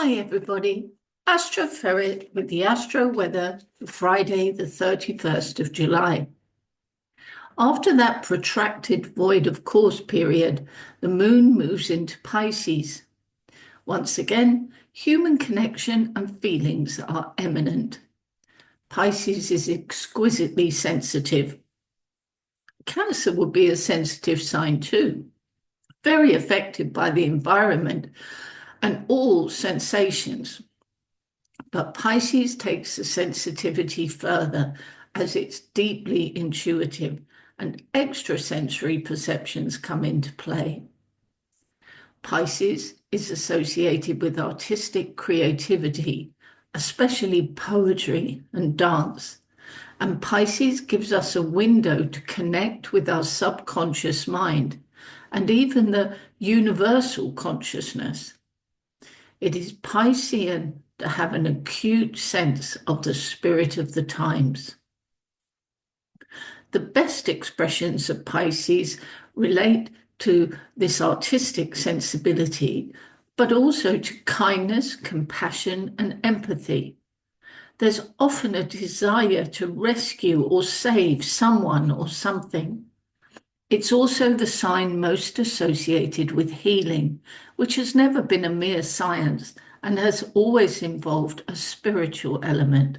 Hi everybody, Astroferret with the Astro Weather for Friday the 31st of July. After that protracted void of course period, the moon moves into Pisces. Once again, human connection and feelings are eminent. Pisces is exquisitely sensitive. Cancer would be a sensitive sign too, very affected by the environment and all sensations. But Pisces takes the sensitivity further as it's deeply intuitive and extrasensory perceptions come into play. Pisces is associated with artistic creativity, especially poetry and dance. And Pisces gives us a window to connect with our subconscious mind and even the universal consciousness. It is Piscean to have an acute sense of the spirit of the times. The best expressions of Pisces relate to this artistic sensibility, but also to kindness, compassion, and empathy. There's often a desire to rescue or save someone or something. It's also the sign most associated with healing, which has never been a mere science and has always involved a spiritual element.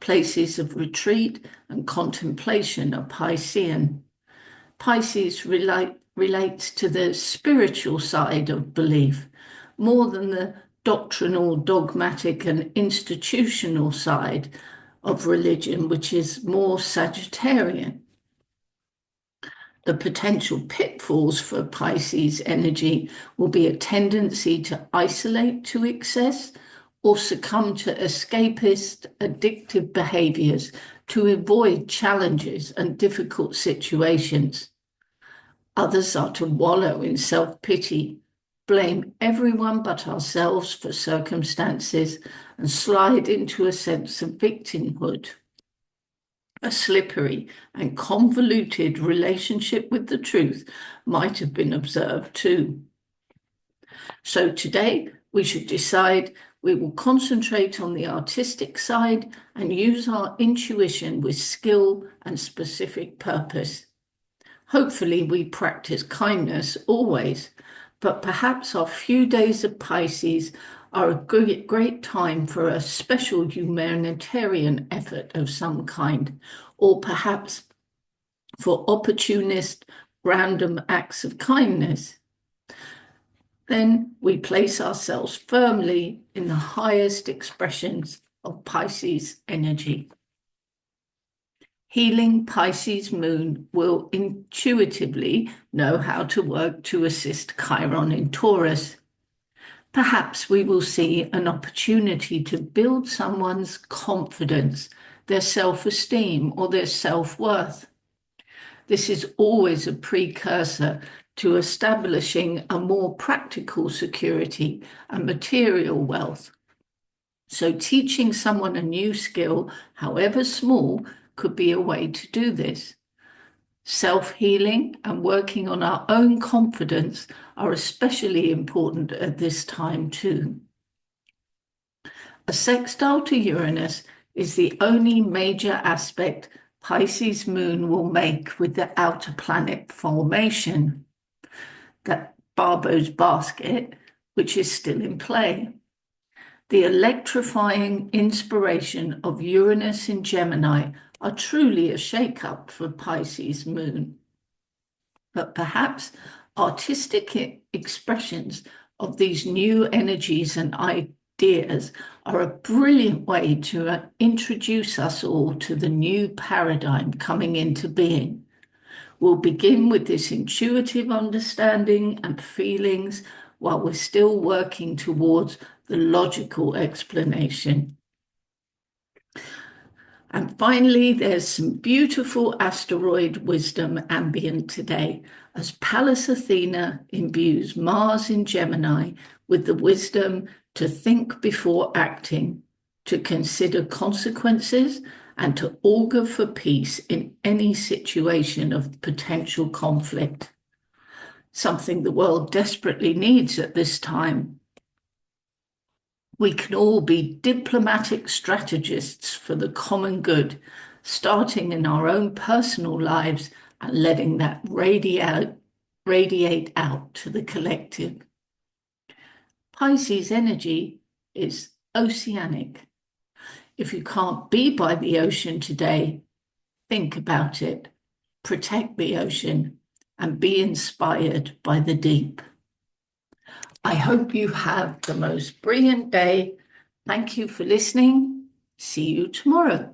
Places of retreat and contemplation are Piscean. Pisces relates to the spiritual side of belief more than the doctrinal, dogmatic, and institutional side of religion, which is more Sagittarian. The potential pitfalls for Pisces energy will be a tendency to isolate to excess or succumb to escapist, addictive behaviors to avoid challenges and difficult situations. Others are to wallow in self-pity, blame everyone but ourselves for circumstances, and slide into a sense of victimhood. A slippery and convoluted relationship with the truth might have been observed too. So today we should decide we will concentrate on the artistic side and use our intuition with skill and specific purpose. Hopefully we practice kindness always, but perhaps our few days of Pisces are a great time for a special humanitarian effort of some kind, or perhaps for opportunist, random acts of kindness. Then we place ourselves firmly in the highest expressions of Pisces energy. Healing Pisces moon will intuitively know how to work to assist Chiron in Taurus. Perhaps we will see an opportunity to build someone's confidence, their self-esteem, or their self-worth. This is always a precursor to establishing a more practical security and material wealth. So teaching someone a new skill, however small, could be a way to do this. Self-healing and working on our own confidence are especially important at this time too. A sextile to Uranus is the only major aspect Pisces moon will make with the outer planet formation, that Barbo's basket, which is still in play. The electrifying inspiration of Uranus in Gemini are truly a shake-up for Pisces moon. But perhaps artistic expressions of these new energies and ideas are a brilliant way to introduce us all to the new paradigm coming into being. We'll begin with this intuitive understanding and feelings while we're still working towards the logical explanation. And finally, there's some beautiful asteroid wisdom ambient today, as Pallas Athena imbues Mars in Gemini with the wisdom to think before acting, to consider consequences, and to augur for peace in any situation of potential conflict. Something the world desperately needs at this time. We can all be diplomatic strategists for the common good, starting in our own personal lives and letting that radiate out to the collective. Pisces energy is oceanic. If you can't be by the ocean today, think about it, protect the ocean, and be inspired by the deep. I hope you have the most brilliant day. Thank you for listening. See you tomorrow.